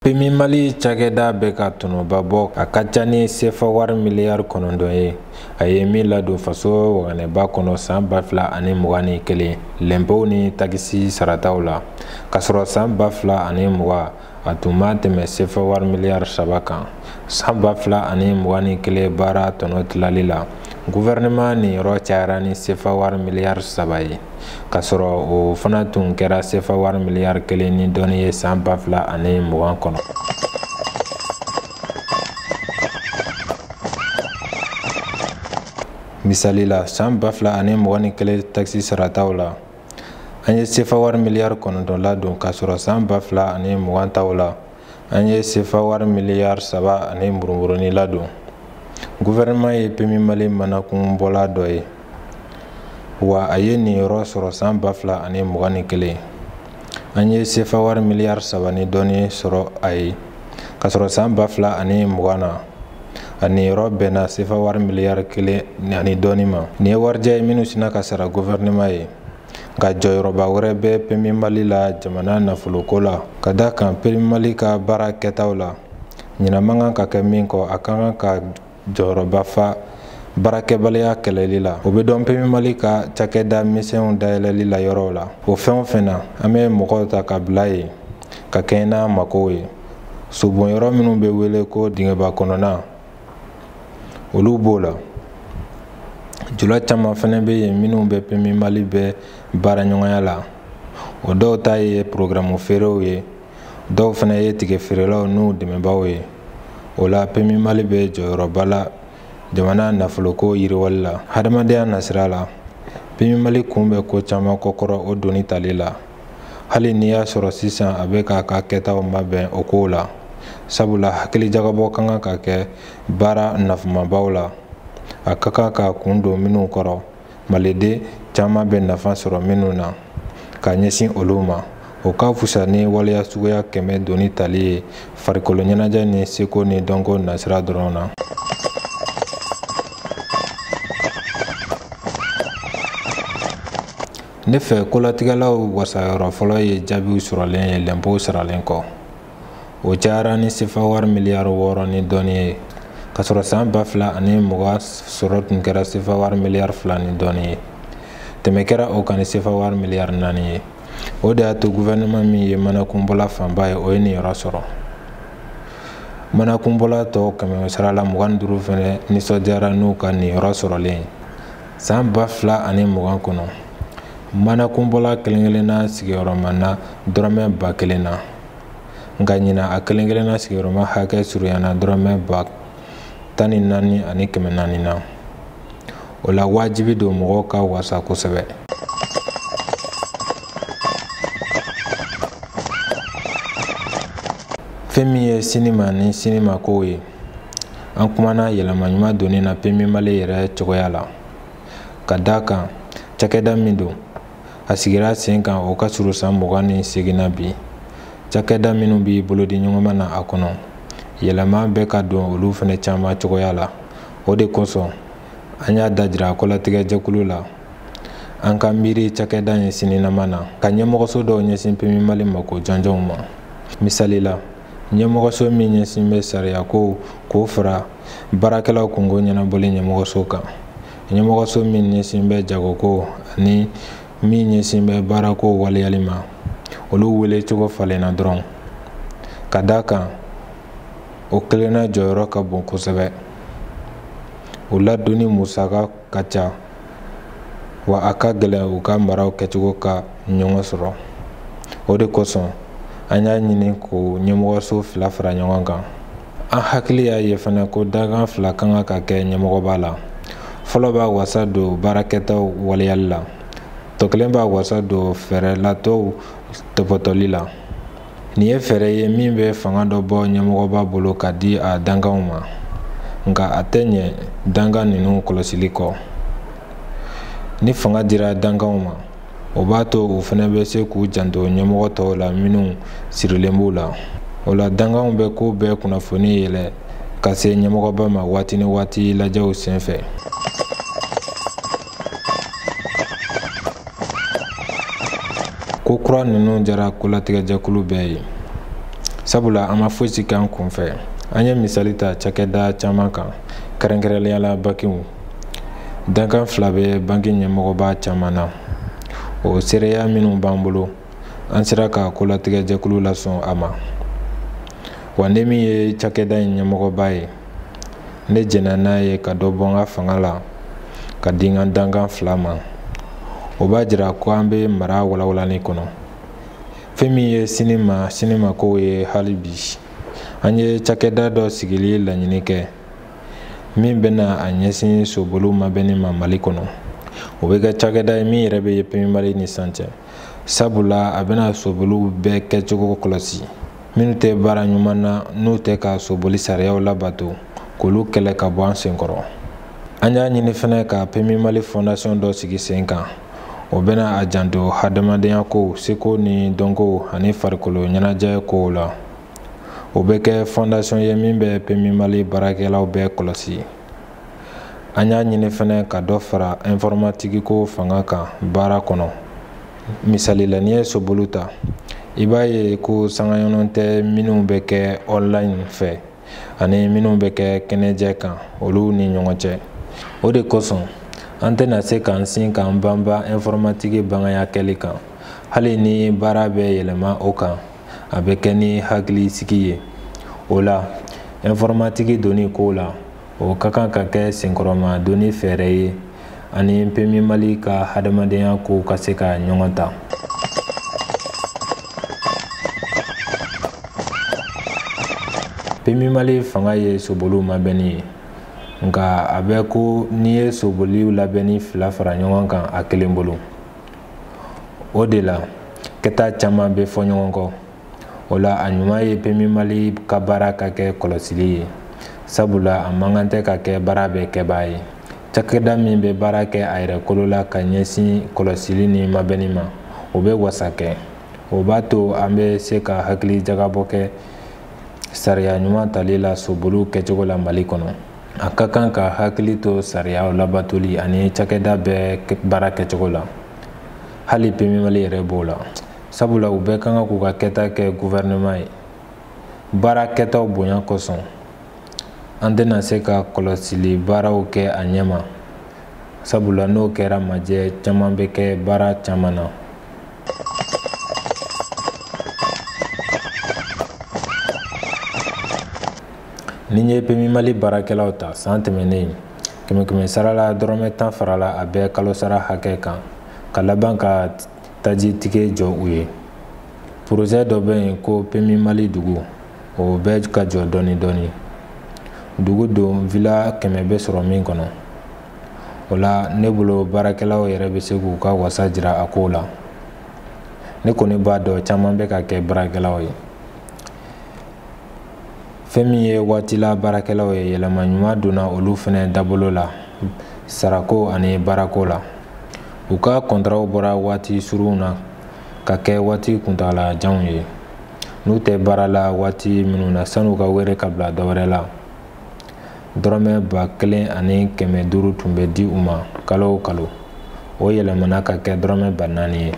Pemi Mali cakɛda bɛ ka tɔnɔba bɔ a ka ca ni sefa wari miliyari 9 ye. A ye min ladon faso waganɛba kɔnɔ san 2021 lɛnpɛw ni takisi sarataw la. Ka sɔrɔ san 2020 a tun ma tɛmɛ sefa wari miliyari 3 kan. San 2021 baara tɔnɔ tilali la, gouvernement nin yɔrɔ cayara ni sefa wari miliyari 3 ye. Ka sɔrɔ o fana tun kɛra sefa wari miliyari 1 ni dɔɔni ye san 2020 kɔnɔ. Misali la, san 2021 taxi sarataw la, an ye sefa wari miliyari 9 ladon ka sɔrɔ san 2020 taw la, an ye sefa wari miliyari 3 ani murumuruni ladon. Gouvernement ye Pemi Mali manakun bɔla dɔ ye, wa a ye nin yɔrɔ sɔrɔ san 2021. An ye sefa wari miliyari 3 ni dɔɔni sɔrɔ a ye, ka sɔrɔ san 2020 na a nin yɔrɔ bɛnna sefa wari miliyari 1 ani dɔɔni ma. Nin ye warijɛ ye minnu sina ka sara gouvernement ye, nka jɔyɔrɔba wɛrɛ bɛ Pemi Mali la jamana nafoloko la. Ka da kan Pemi Mali ka baara kɛtaw la, ɲinɛ man kan ka kɛ min kɔ, a ka kan ka jɔyɔrɔba fa baarakɛbaliya kɛlɛli la. O bɛ dɔn Pemi Mali ka cakɛda misɛnw dayɛlɛli la yɔrɔw la. O fɛn o fɛn na, an bɛ mɔgɔw ta ka bila yen ka kɛɲɛ n'a makow ye. Sobon yɔrɔ minnu bɛ wele ko dingɛba kɔnɔna, olu b'o la. Jula caman fana bɛ yen minnu bɛ Pemi Mali bɛ baaraɲɔgɔnya la. O dɔw ta ye programme feerew ye, dɔw fana ye tigɛ feerelaw n'u dɛmɛbaaw ye. O la Pemi Mali bɛ jɔyɔrɔba la jamana nafoloko yiriwali la. Hadamadenya nasira la, Pemi Mali kun bɛ ko caman kɔkɔrɔ o doni tali la. Hali n'i y'a sɔrɔ sisan a bɛ k'a ka kɛtaw mabɛn o kow la. Sabula hakilijagabɔ ka kan ka kɛ baara nafumabaw la. A ka kan ka kun don minnu kɔrɔ, maliden caman bɛ nafa sɔrɔ minnu na, ka ɲɛsin olu ma. O ka fusa ni waleya suguya 100 doni tali ye farikolo ɲɛnajɛ ni seko ni dɔnko nasira dɔrɔn na. Ne fɛ kolatigɛlaw wasayɔrɔ fɔlɔ ye jaabiw sɔrɔlen ye lɛnpɛw saralen kɔ. O cayara ni sefa wari miliyari 6 ni dɔɔni ye, ka sɔrɔ san 2020 sɔrɔ tun kɛra sefa wari miliyari 2 ni dɔɔni ye. Tɛmɛ kɛra o kan ni sefa wari miliyari 4 ye. O de y'a to gouvernement min ye manakunbɔla fanba ye, o ye nin yɔrɔ sɔrɔ. Manakunbɔla tɔ 125 fɛnɛ nisɔndiyara n'u ka nin yɔrɔ sɔrɔlen. San 2020 kɔnɔ, manakunbɔla kelen-kelenna sigiyɔrɔma na dɔrɔmɛ 1000 na. Nka ɲina a kelen-kelenna sigiyɔrɔma hakɛ surunyana dɔrɔmɛ 14 ani 400 na. O la wajibi don mɔgɔw ka wasa kosɛbɛ. Fɛn min ye sinima ni sinima kow ye, an kumana yɛlɛma ɲuman donni na Pemi Mali yɛrɛ cogoya la. Ka da kan cakɛda min don, a sigira sen kan o ka suru san 28 na bi. Cakɛda minnu b'i bolo di ɲɔgɔnma na a kɔnɔ, yɛlɛma bɛ ka don olu fɛnɛ caman cogoya la. O de kosɔn an y'a dajira kɔlatigɛ jɛkulu la, an ka miiri cakɛda in sininama na, ka ɲɛmɔgɔso dɔw ɲɛsin Pemi Mali mako jɔnjɔnw ma. Misali la, ɲɛmɔgɔso min ɲɛsin bɛ sariya ko k'o fara baarakɛlaw kungo ɲɛnabɔli ɲɛmɔgɔso kan, ɲɛmɔgɔso min ɲɛsin bɛ jagoko ani min ɲɛsin bɛ baarako waleyali ma, olu wele cogo falenna dɔrɔn. Ka da kan o kelenna jɔyɔrɔ ka bon kosɛbɛ. O ladonni musaka ka ca, wa a ka gɛlɛn u ka maraw kɛcogo ka ɲɔgɔn sɔrɔ. O de kosɔn an y'a ɲini k'o ɲɛmɔgɔso 2 fara ɲɔgɔn kan. An hakili y'a ye fana ko dangan 2 kan kan ka kɛ ɲɛmɔgɔba la. Fɔlɔ b'a wasa don baarakɛtaw waleyali la, tɔ kelen b'a wasa don fɛɛrɛlatɔw tɔpɔtɔli la. Nin ye fɛɛrɛ ye min bɛ fanga dɔ bɔ ɲɛmɔgɔba bolo ka di a danganw ma, nka a tɛ ɲɛ dangan ninnu kɔlɔsili kɔ. Ni fanga dira danganw ma, o b'a to u fana bɛ se k'u janto ɲɛmɔgɔ tɔw la minnu sirilen b'u la. O la danganw bɛ ko bɛɛ kunnafoni yɛlɛ ka se ɲɛmɔgɔba ma waati ni waati lajɛw senfɛ. Ko kura ninnu jara kolatigɛjɛkulu bɛɛ ye. sabula an ma fosi k'an kunfɛ. An ye misali ta cakɛda caman kan, kɛrɛnkɛrɛnnenya la bankiw. Dankan fila bɛ banki ɲɛmɔgɔba caman na. O seereya minnu b'an bolo, an sera ka kolatigɛjɛkulu lasɔn a ma. Wa ne min ye cakɛda in ɲɛmɔgɔba ye, ne jɛnna n'a ye ka dɔ bɔ n ka fanga la ka di n ka dankan fila ma. O b'a jira ko an bɛ mara walawalani kɔnɔ. Fɛn min ye sini ma kow ye hali bi. An ye cakɛda dɔ sigili laɲini kɛ min bɛna a ɲɛsin soboliw mabɛnni ma Mali kɔnɔ. O bɛ kɛ cakɛda ye min yɛrɛ bɛ PMI Mali ni sisan cɛ. Sabula a bɛna soboliw bɛɛ kɛcogo kɔlɔsi. Minnu tɛ baara ɲuman na n'u tɛ ka soboli sariyaw labato, k'olu kɛlɛ ka bɔ an senkɔrɔ. An y'a ɲini fɛnɛ ka PMI Mali fondation dɔ sigi sen kan. O bɛna a janto hadamadenya kow, seko ni dɔnkow ani farikolo ɲɛnajɛ kow la. O bɛ kɛ fondation ye min bɛ PMI Mali baarakɛlaw bɛɛ kɔlɔsi. An y'a ɲini fɛnɛ ka dɔ fara informatique ko fanga kan baara kɔnɔ. Misali la, n'i ye soboliw ta, i b'a ye ko sangaɲɔgɔn tɛ minnu bɛ kɛ online fɛ ani minnu bɛ kɛ kɛnɛjɛ kan olu ni ɲɔgɔn cɛ. O de kosɔn an tɛna se k'an sin k'an banba informatique bangaya kɛli kan. Hali ni baara bɛ yɛlɛma o kan, a bɛ kɛ ni hakilisigi ye. O la, informatique donni ko la, o ka kan ka kɛ senkɔrɔma donni fɛɛrɛ ye ani PMI Mali ka hadamadenya kow ka se ka ɲɔgɔn ta. PMI Mali fanga ye soboliw mabɛnni ye, nka a bɛ ko n'i ye soboliw labɛnni fila fara ɲɔgɔn kan a kelen bolo. O de la, kɛta caman bɛ fɔ ɲɔgɔn kɔ. O la, a ɲuman ye PMI Mali ka baara ka kɛ kɔlɔsili ye, sabula a man kan tɛ ka kɛ baara bɛɛ kɛbaa ye. Cakɛda min bɛ baara kɛ a yɛrɛ kolo la ka ɲɛsin kɔlɔsili ni mabɛnni ma, o bɛ wasa kɛ. O b'a to an bɛ se ka hakili jagabɔ kɛ sariya ɲuman tali la soboliw kɛcogo la Mali kɔnɔ. A ka kan ka hakili to sariyaw labatoli ani cakɛda bɛɛ baara kɛcogo la. Hali PMI Mali yɛrɛ b'o la. Sabula u bɛɛ kan k'u ka kɛta kɛ gouvernement ye. Baara kɛtaw bonya kosɔn, an tɛna se ka kɔlɔsili baaraw kɛ a ɲɛma. Sabula n'o kɛra majɛ caman bɛ kɛ baara caman na. Ni ye PMI Mali baarakɛlaw ta san tɛmɛnen, kɛmɛ sara la dɔrɔmɛ 10 farala a bɛɛ kalo sara hakɛ kan ka laban ka taji tige jɔ u ye. Projet dɔ bɛ yen ko PMI Mali dugu, o bɛ ka jɔ dɔɔni dɔɔni. Dugu don villa 100 bɛ sɔrɔ min kɔnɔ. O la, ne bolo baarakɛlaw yɛrɛ bɛ se k'u ka wasa jira a kow la. Ne kɔni b'a dɔn caman bɛ ka kɛ baarakɛlaw ye. Fɛn min ye waatila baarakɛlaw ye, yɛlɛma ɲuman donna olu fɛnɛ dabolo la, sarako ani baarako la. U ka kɔntraw bɔra waati suruw na ka kɛ waati kuntagalajanw ye. N'u tɛ baara la waati minnu na san'u ka wele ka bila dɔwɛrɛ la, dɔrɔmɛ 1,500 tun bɛ di u ma kalo o kalo. O yɛlɛmana ka kɛ dɔrɔmɛ 4,000 ye.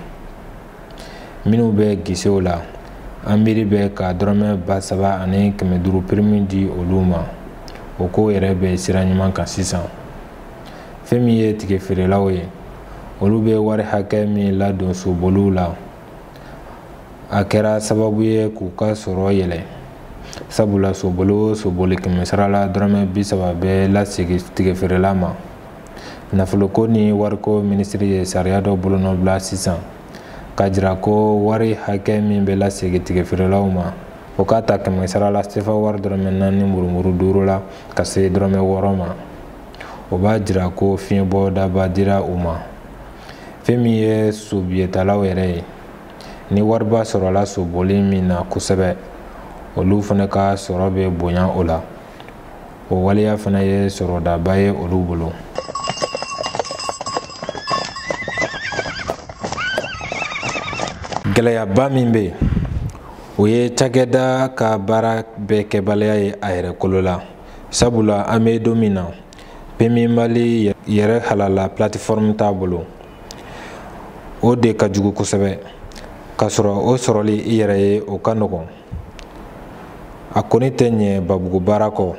Minnu bɛ gisew la, an miiri bɛ ka dɔrɔmɛ 3,500 prime di olu ma. O ko yɛrɛ bɛ sira ɲuman kan sisan. Fɛn min ye tige feerelaw ye, olu bɛ wari hakɛ min ladon soboliw la, a kɛra sababu ye k'u ka sɔrɔ yɛlɛ. Sabula soboli o soboli 100 sara la dɔrɔmɛ 30 bɛ lasegin tige feerela ma. Nafoloko ni wariko minisiri ye sariya dɔ bolonɔbila sisan ka jira ko wari hakɛ min bɛ lasegin tige feerelaw ma, o ka ta 100 sara la CFA wari dɔrɔmɛ 4 murumuru 5 la ka se dɔrɔmɛ 6 ma. O b'a jira ko fiɲɛbɔ daba dira u ma. Fɛn min ye sobiyetalaw yɛrɛ ye, ni wariba sɔrɔla soboli min na kosɛbɛ, olu fana ka sɔrɔ bɛ bonya o la. O waleya fana ye sɔrɔdaba ye olu bolo. Gɛlɛyaba min bɛ yen, o ye cakɛda ka baara bɛɛ kɛbaliya ye a yɛrɛ kolo la. Sabula an bɛ don min na, PMI Mali yɛrɛ halala plateforme t'a bolo. O de ka jugu kosɛbɛ. K'a sɔrɔ o sɔrɔli i yɛrɛ ye o ka nɔgɔn. a kɔni tɛ ɲɛ babugu baara kɔ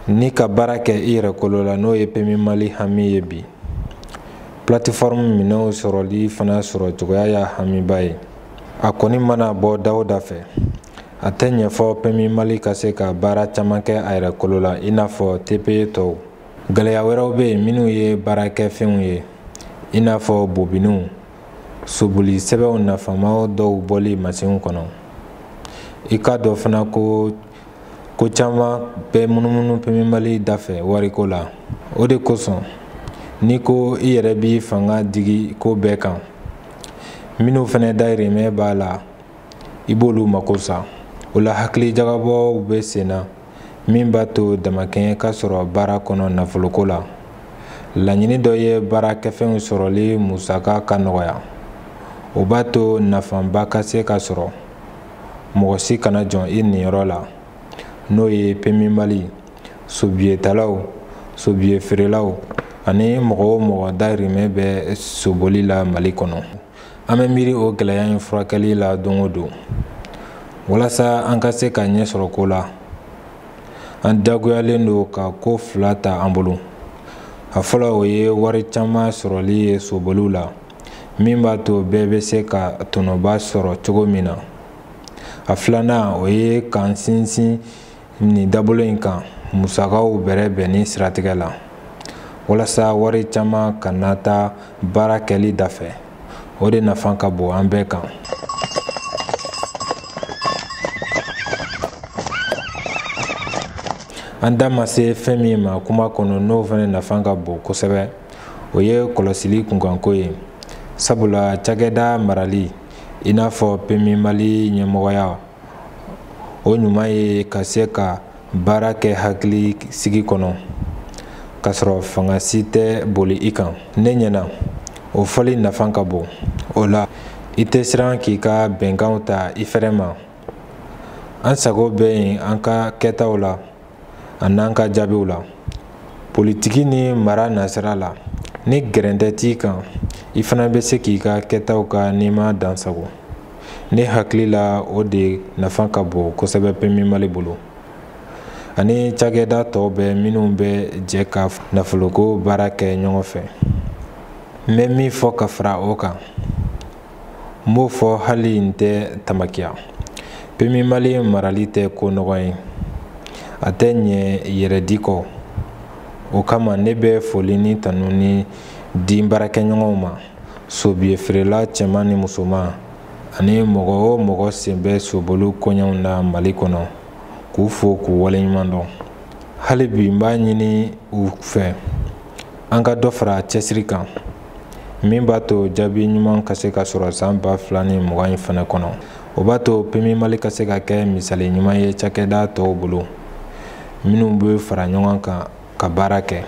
ni ka baara kɛ i yɛrɛ kolo la n'o ye PMI Mali hami ye bi. Plateforme minɛnw sɔrɔli fana sɔrɔ cogoya y'a hamiba ye. A kɔni mana bɔ da o da fɛ a tɛ ɲɛ fɔ PMI Mali ka se ka baara caman kɛ a yɛrɛ kolo la i n'a fɔ TPE tɔw. Gɛlɛya wɛrɛw bɛ yen minnu ye baarakɛfɛnw ye i n'a fɔ bobiniw, soboli sɛbɛnw nafamaw dɔw bɔli masinw kɔnɔ. I ka dɔ fana ko caman bɛ munumunu PMI Mali dafɛ wariko la. O de kosɔn ni ko i yɛrɛ b'i fanga digi ko bɛɛ kan minnu fana dayirimɛ b'a la i b'olu mako sa. O la hakili jagabɔw bɛ sen na min b'a to damakɛɲɛ ka sɔrɔ baara kɔnɔ nafoloko la. Laɲini dɔ ye baarakɛfɛnw sɔrɔli musaka ka nɔgɔya. O b'a to nafaba ka se ka sɔrɔ. Mɔgɔ si kana jɔn i niyɔrɔ la n'o ye PMI Mali, sobiyetalaw, sobiye feerelaw ani mɔgɔ o mɔgɔ dayirimɛ bɛ soboli la Mali kɔnɔ. An bɛ miiri o gɛlɛya in furakɛli la don o don walasa an ka se ka ɲɛ sɔrɔ ko la. An diyagoyalen don ka ko fila ta an bolo. A fɔlɔ o ye wari caman sɔrɔli ye soboliw la min b'a to bɛɛ bɛ se ka tɔnɔba sɔrɔ cogo min na. A filanan o ye k'an sinsin nin dabolo in kan musakaw bɛrɛbɛnni siratigɛ la walasa wari caman kana taa baara kɛli dafɛ. O de nafa ka bon an bɛɛ kan. An da ma se fɛn min ma kuma kɔnɔ n'o fana nafa ka bon kosɛbɛ o ye kɔlɔsili kunkanko ye. Sabula cakɛda marali i n'a fɔ PMI Mali ɲɛmɔgɔya o ɲuman ye ka se ka baara kɛ hakili sigi kɔnɔ ka sɔrɔ fanga si tɛ boli i kan. Ne ɲɛna o fɔli nafa ka bon. O la i tɛ siran k'i ka bɛnkanw ta i fɛrɛ ma. An sago bɛ yen an ka kɛtaw la a n'an ka jaabiw la. Politiki ni mara nasira la ni gɛrɛntɛ t'i kan i fana bɛ se k'i ka kɛtaw ka nima dansago. Ne hakili la o de nafa ka bon kosɛbɛ PMI Mali bolo ani cakɛda tɔw bɛɛ minnu bɛ jɛ ka nafoloko baara kɛ ɲɔgɔn fɛ. N bɛ min fɔ ka fara o kan n b'o fɔ hali n tɛ tamakiya. PMI Mali marali tɛ ko nɔgɔ ye. A tɛ ɲɛ yɛrɛdi kɔ. O kama ne bɛ foli ni tanu ni di baarakɛɲɔgɔnw ma, sobiye feerela cɛman ni musoman ani mɔgɔ o mɔgɔ sen bɛ soboli koɲɛw na Mali kɔnɔ k'u fo k'u waleɲuman dɔn. Hali bi n b'a ɲini u fɛ an ka dɔ fara cɛsiri kan min b'a to jaabi ɲuman ka se ka sɔrɔ san 2020 in fana kɔnɔ. O b'a to PMI Mali ka se ka kɛ misali ɲuman ye cakɛda tɔw bolo minnu bɛ fara ɲɔgɔn kan ka baara kɛ.